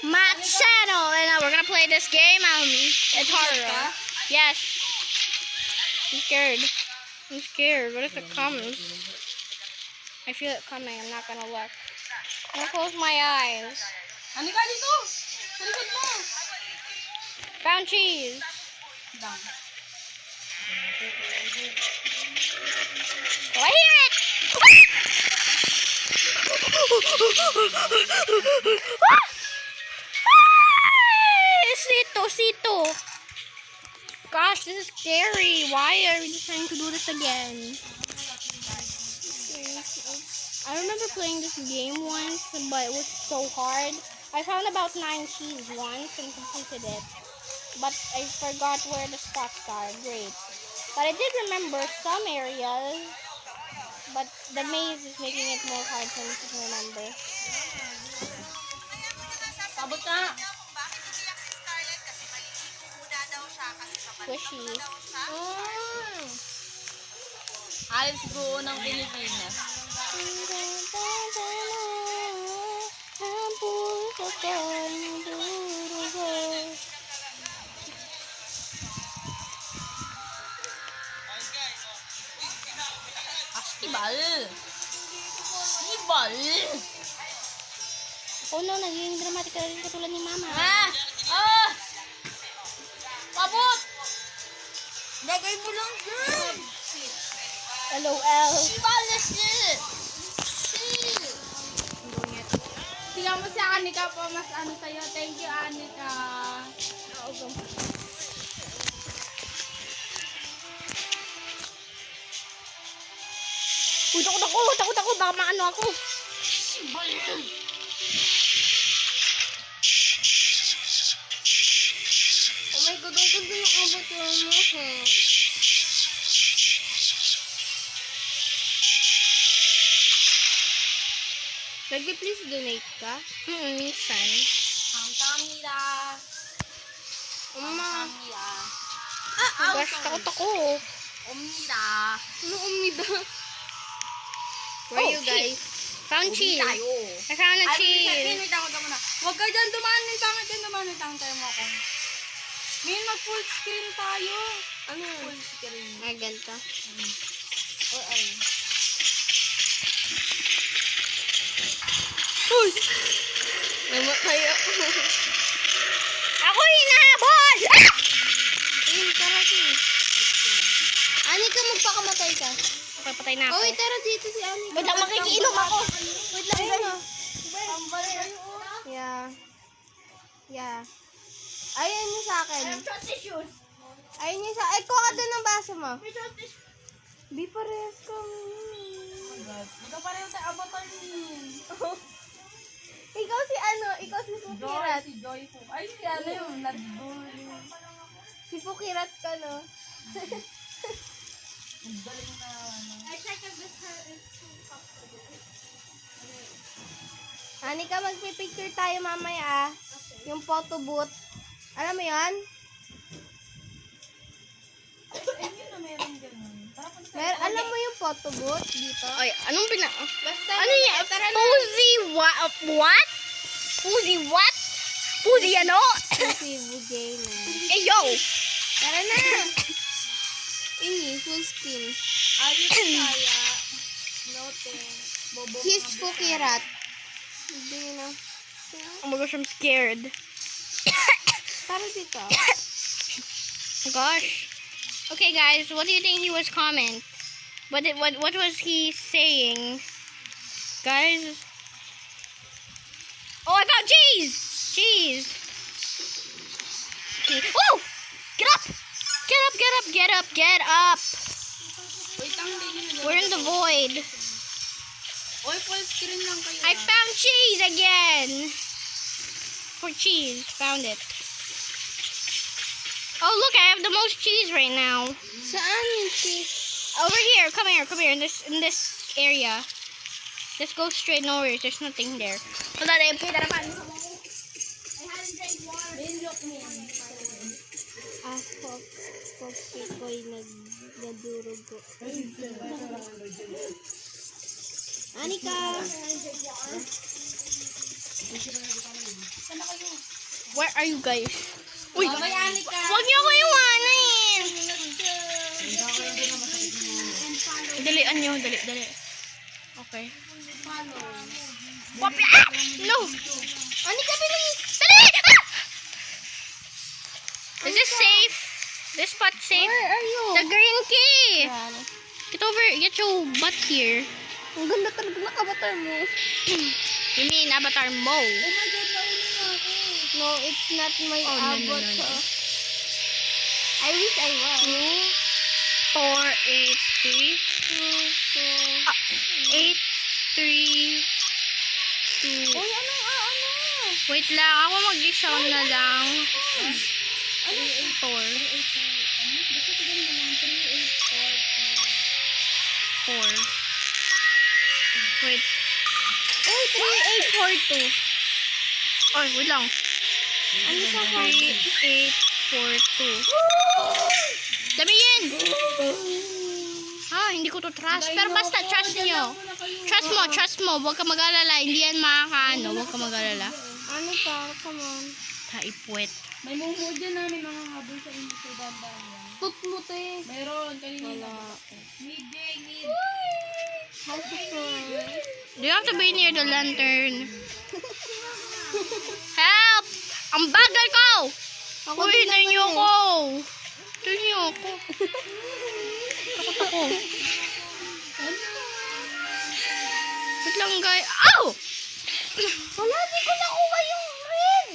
my channel, and we're gonna play this game. It's harder. Yes. I'm scared. I'm scared. What if it comes? I feel it coming. I'm not gonna look. I'm gonna close my eyes. Ano ka dito? Sa likod mo. Found cheese. Down. Oh, I hear it! Sito. Gosh, this is scary. Why are we trying to do this again? I remember playing this game once, but it was so hard. I found about 9 cheese once and completed it. But I forgot where the spots are. Great. But I did remember some areas. But the maze is making it more hard for me to remember. Sabot ka. Squishy. Alis buo ng Pilipinas. Ibal. Oh no, naging dramatic ka rin katulad ni Mama. Pabot! Lagay mo lang dyan. LOL. Ibal na shit. Tingnan mo si Anika po, mas ano sa'yo. Thank you, Anika. Takot ako. Baka maano ako. Oh my God, ang ganda ng abot mo. Lagi, please donate ka? Minsan. Kamkamila. Kamkamila. Gosh, takot ako. Omnida. Ano umida? Where are you guys? Found cheese. Tayo. I found a cheese. Wait ako muna. Huwag ka dyan, dumaan yung tayo mo ako. Ngayon mag-full screen tayo. Ano? Full screen. Ay, ganito. Ay. Uy! Namatay ako. Ako hinahabol! Ayun, tara siya. Anika, magpakamatay ka. Okay, patay na ako. Oh, wait, tara dito si Anika. Wait lang, makikiinom ako. Wait lang, gano'n. Yeah. Ayun yung sa akin. Ayun yung sa akin. Ay, kuha ka doon ng baso mo. Di parehas kami. Ikaw pa rin tayo avatar niyo. Ikaw si ano? Ikaw si Pukirat. Si Joy po. Ay, si ano yung nag-bull. Si Pukirat ka, no? Ang galing na ano. Anika, magpipicture tayo mamaya. Yung photo booth. Alam mo yan? Alam mo yung photo booth dito? Ay, anong basta ano yan? Puzi what? Puzi what? Puzi ano? Puzi Gamer. Eh, yo! Tara na! Ini, full screen. Ayun kaya. Noting. He's Pukirat. Oh my gosh, I'm scared. Tara dito. Gosh. Okay, guys, what do you think he was comment? What was he saying? Guys. Oh, I found cheese! Cheese! Okay. Oh! Get up! Get up! We're in the void. Oy, full screen lang kayo. I found cheese again! For cheese. Found it. Oh, look, I have the most cheese right now. Saan yung cheese? Over here. Come here. In this area. Just go straight nowhere. There's nothing there. Hold on, MP. I hadn't drank water. Pagki ko'y nagdurugo. Anika! Saan na kayo? Where are you guys? Uy! Bye, Anika. Huwag niyo ko iwanin! Dalian niyo, dali. Okay. Papi! Ah! No! Anika, bilang! Dali! Ah! Is this safe? This spot safe? Where are you? The green key! Get over, get your butt here. Ang ganda talaga ng avatar mo. You mean avatar mo? Oh my God, nauna na ako. No, it's not my Oh, avatar. I wish I was. 4, 8, 3, 8, 3, 2. Uy, ano? Wait lang, ako mag-isa na lang. 4. 4. Wait. Uy, 3842. Oh, wait lang. Ano ka 3842. Sabihin! Hindi ko to trust. Pero basta, trust nyo. Trust mo. Huwag ka mag-alala. Hindi yan makakaano. Huwag ka mag-alala. Ano pa? Come on. Taipwet. May mumuo dyan namin mga habol sa inyo sa dandan yan. Tutmut eh. Meron. Kanina. Mid. Do you have to be near the lantern? Help! Ang bagal ko! Uy, hintayin niyo ako. Hintayin niyo ako. Takot ako. Wait lang, guys. Ow! Wala, di ko nakuha yung ring.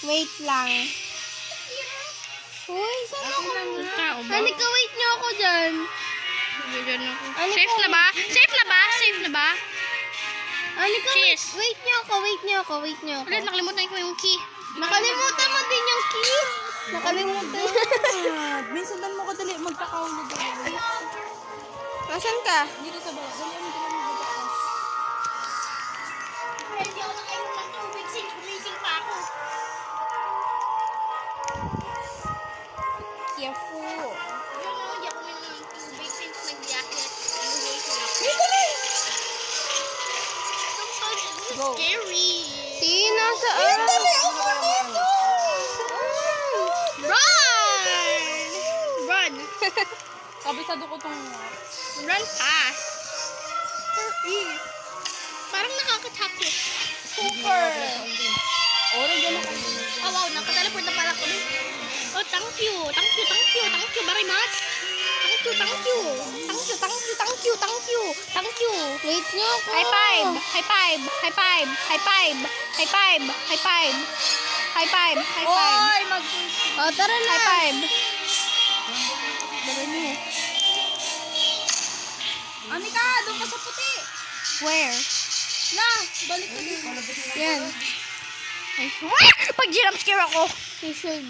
Wait lang. Uy, saan ako? Tao ba? Anika, wait niyo ako dyan. Bigyan ako. Ano Safe po? na ba? Safe na ba? Anika, Cheers. wait niyo ako. Ulit, nakalimutan ko yung key. Nakalimutan mo din yung key. Nakalimutan. Minsan lang mo ko dali magpakaulog. Nasaan ka? Dito sa baba. Dali mo dali magpakaulog. Hindi ako nakainom ng tubig since gumising pa ako. Careful. Hindi ako uminom ng tubig since nag-jacket. Gumising ako. Go. Scary. Tina, saan? Run! Kabisado ko tong... Run fast. Parang nakakatakot. Super. Oras yan ako. Oh wow, nakateleport na pala kami. Oh, thank you very much. Thank you. Wait niyo ako. High five. Oy, mag... Oh, tara na. High five. Anika, doon ka sa puti. Where? Na, balik ka dito. Yan. I swear! Pag jump scare ako. You should.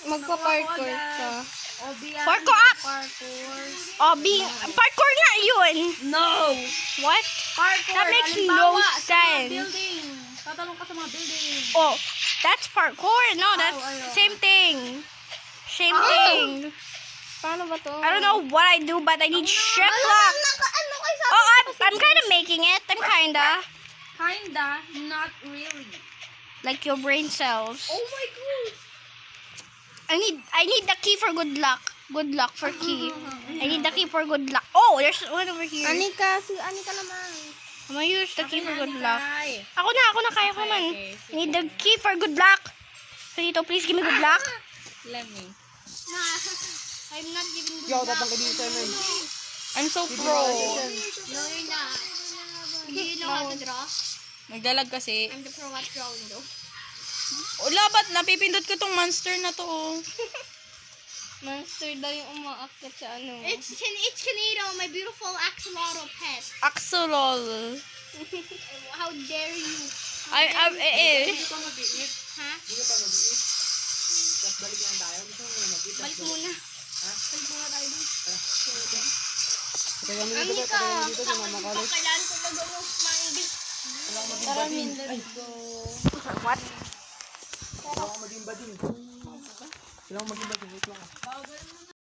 Magpa-parkour ka. Parkour up! Parkour nga yun. No! What? Parkour. That makes Halimbawa, no sa mga sense. building. Tatalong ka sa mga building. Oh, that's parkour. No, that's ayun. same thing. Thing. Paano ba to? I don't know what I do, but I need ship lock. Ano kay sa... Oh, I'm kind of making it. I'm kinda. Kinda, not really. Like your brain cells. Oh my God! I need the key for good luck. Good luck for key. I need the key for good luck. Oh, there's one over here. Anika naman. I'm gonna use the key for good luck. Ay. Ako na, kaya ko man. I need the key for good luck. Dito, please give me good luck. Let me. I'm not giving good Yo, luck. datang ka dito, man. I'm so pro. pro. No, you're not. Do you know how to draw? Nagdalag kasi. I'm the pro at drawing though. Wala, ba't napipindot ko tong monster na to, oh. Monster daw yung umaakyat sa ano. It's Kanito, my beautiful axolotl pet. Axolol. How dare you? Ha? Balik muna. Balik muna tayo dun. Anika, Kailangan ko mag-almost mangi. tara min, let's go. What? Kailangan maging bading. Wait lang.